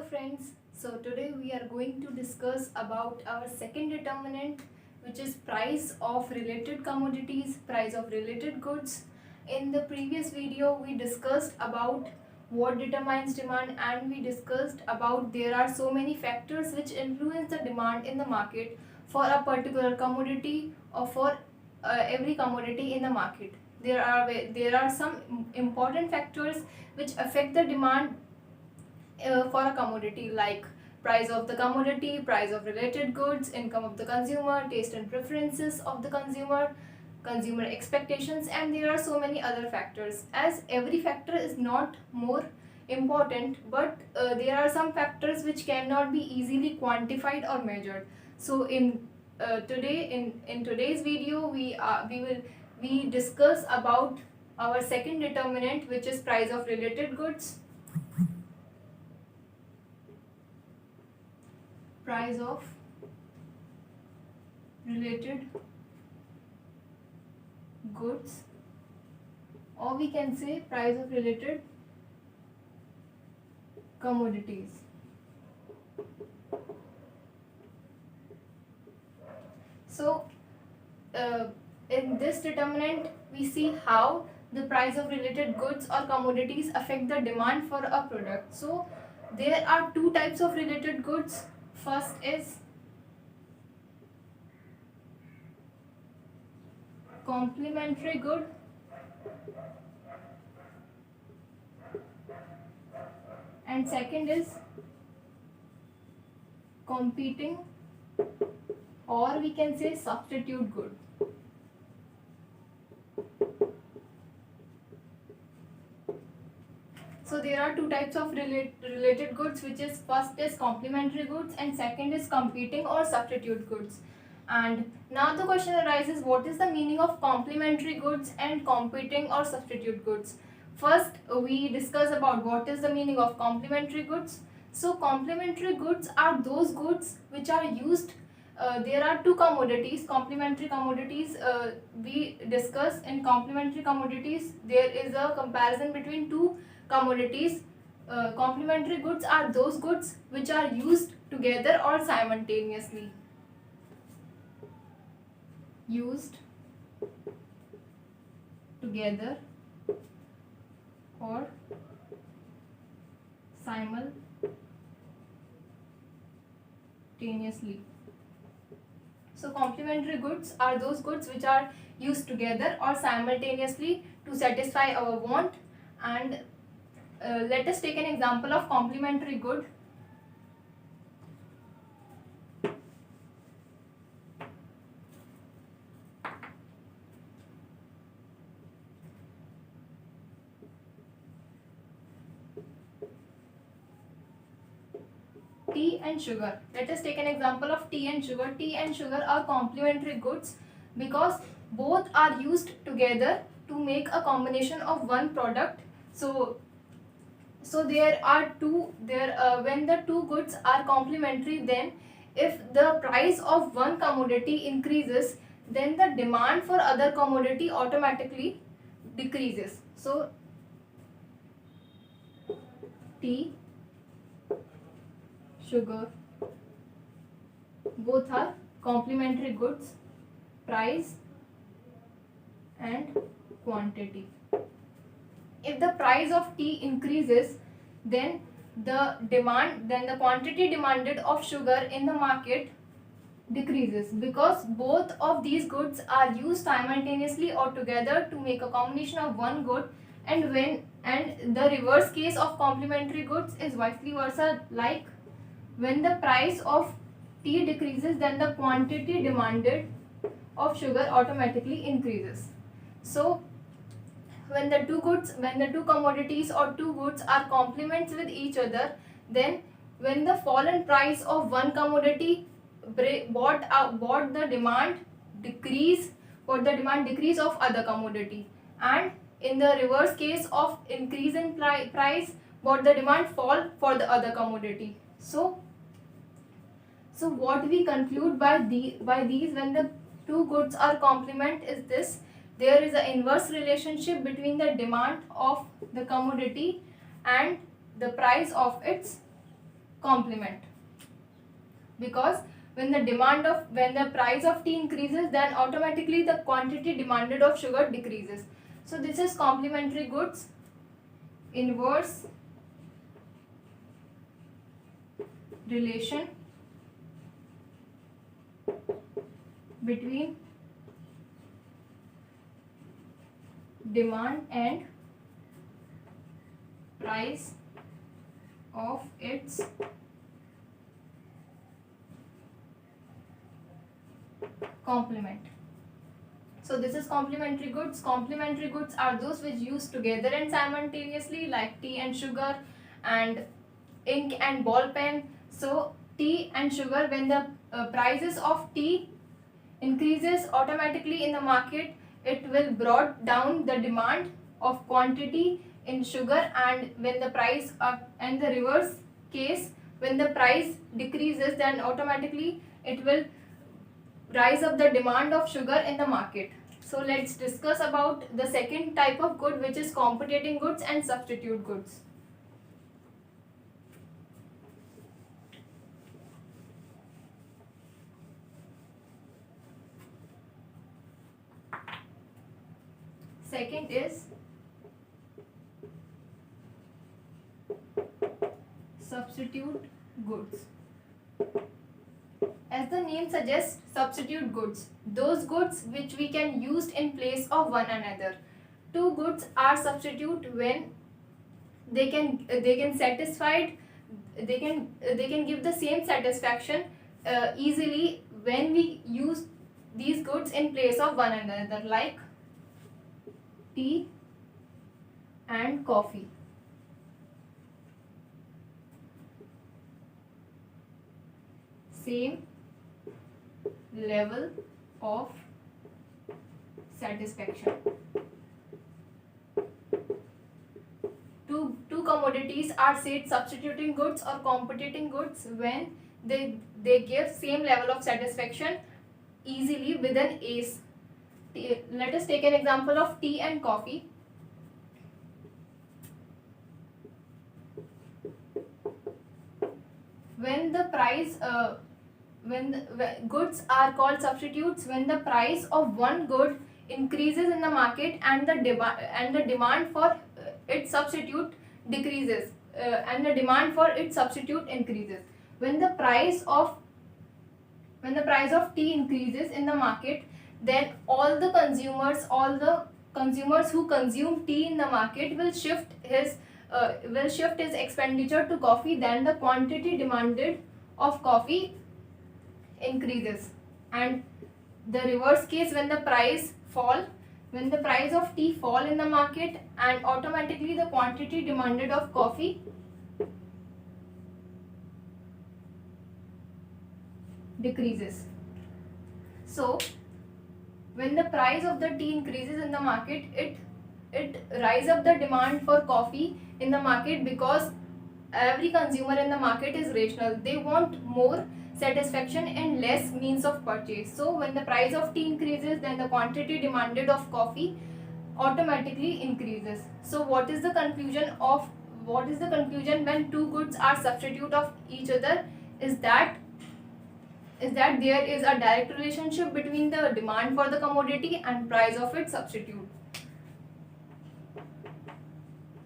friends, so today we are going to discuss about our second determinant, which is price of related commodities, price of related goods. In the previous video we discussed about what determines demand, and we discussed about there are so many factors which influence the demand in the market for a particular commodity or for every commodity in the market. There are some important factors which affect the demand for a commodity, like price of the commodity, price of related goods, income of the consumer, taste and preferences of the consumer, consumer expectations, and there are so many other factors. As every factor is not more important, but there are some factors which cannot be easily quantified or measured. So in today's video we discuss about our second determinant, which is price of related goods. Price of related goods, or we can say price of related commodities. So in this determinant we see how the price of related goods or commodities affect the demand for a product. So there are two types of related goods. First is complementary good, and second is competing, or we can say substitute good. So there are two types of related goods, which is first is complementary goods and second is competing or substitute goods. And now the question arises, what is the meaning of complementary goods and competing or substitute goods? First we discuss about what is the meaning of complementary goods. So complementary goods are those goods which are used. There are two commodities, complementary commodities. We discuss in complementary commodities there is a comparison between two commodities. Complementary goods are those goods which are used together or simultaneously. Used together or simultaneously. So complementary goods are those goods which are used together or simultaneously to satisfy our want. And let us take an example of complementary good. Tea and sugar. Let us take an example of tea and sugar. Tea and sugar are complementary goods because both are used together to make a combination of one product. So there are two when the two goods are complementary, then if the price of one commodity increases, then the demand for other commodity automatically decreases. So tea, sugar, both are complementary goods, price and quantity. If the price of tea increases, then the quantity demanded of sugar in the market decreases, because both of these goods are used simultaneously or together to make a combination of one good. And the reverse case of complementary goods is vice versa, like when the price of tea decreases, then the quantity demanded of sugar automatically increases. So when the two commodities or two goods are complements with each other, then when the fallen price of one commodity bought the demand decrease of other commodity, and in the reverse case of increase in price bought the demand fall for the other commodity. So what we conclude by these, when the two goods are complement, is this: there is an inverse relationship between the demand of the commodity and the price of its complement, because when the price of tea increases, then automatically the quantity demanded of sugar decreases. So this is complementary goods. Inverse relation between demand and price of its complement. So this is complementary goods. Complementary goods are those which used together and simultaneously, like tea and sugar and ink and ball pen. So tea and sugar, when the prices of tea increases automatically in the market, it will brought down the demand of quantity in sugar, and when the price and the reverse case, when the price decreases, then automatically it will rise up the demand of sugar in the market. So let's discuss about the second type of good, which is competing goods and substitute goods. Second is substitute goods. As the name suggests, substitute goods, those goods which we can use in place of one another. Two goods are substitute when they can satisfied they can give the same satisfaction easily when we use these goods in place of one another, like tea and coffee. Same level of satisfaction. Two commodities are said substituting goods or competing goods when they give same level of satisfaction easily with an ace. Let us take an example of tea and coffee. When the price when goods are called substitutes when the price of one good increases in the market and the demand for its substitute decreases, and the demand for its substitute increases. When the price of tea increases in the market, then all the consumers who consume tea in the market will shift his expenditure to coffee. Then the quantity demanded of coffee increases, and the reverse case, when the price of tea fall in the market, and automatically the quantity demanded of coffee decreases. So when the price of the tea increases in the market, it rise up the demand for coffee in the market, because every consumer in the market is rational. They want more satisfaction and less means of purchase. So when the price of tea increases, then the quantity demanded of coffee automatically increases. So what is the conclusion when two goods are substitute of each other? Is that there is a direct relationship between the demand for the commodity and price of its substitute.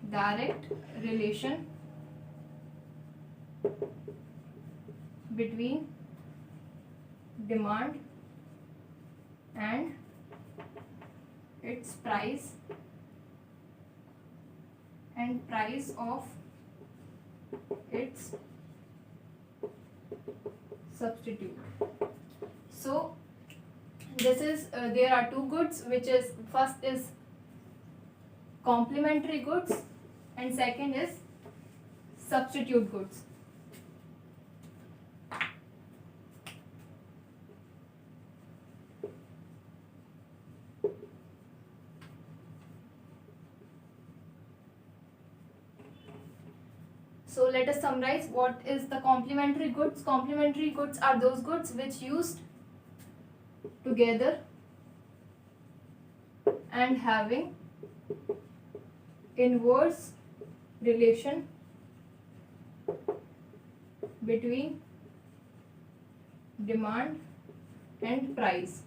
Direct relation between demand and its price and price of its substitute. So this is there are two goods, which is first is complementary goods and second is substitute goods. So let us summarize what is the complementary goods. Complementary goods are those goods which used together and having inverse relation between demand and price.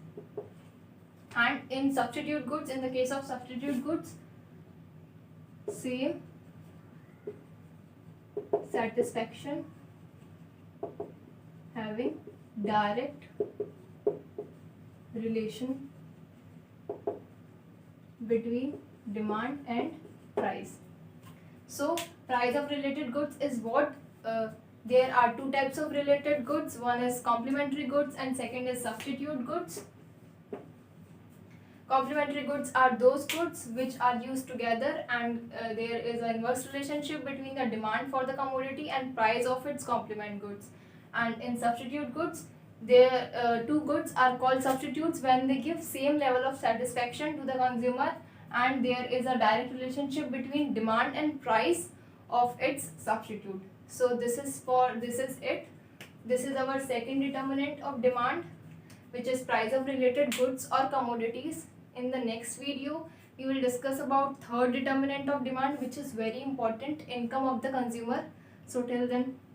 And in substitute goods, in the case of substitute goods, same satisfaction having direct relation between demand and price. So price of related goods is what there are two types of related goods. One is complementary goods and second is substitute goods. Complementary goods are those goods which are used together and there is an inverse relationship between the demand for the commodity and price of its complement goods. And in substitute goods, there two goods are called substitutes when they give same level of satisfaction to the consumer and there is a direct relationship between demand and price of its substitute. So this is it. This is our second determinant of demand, which is price of related goods or commodities. In the next video, we will discuss about third determinant of demand, which is very important, income of the consumer. So till then, bye.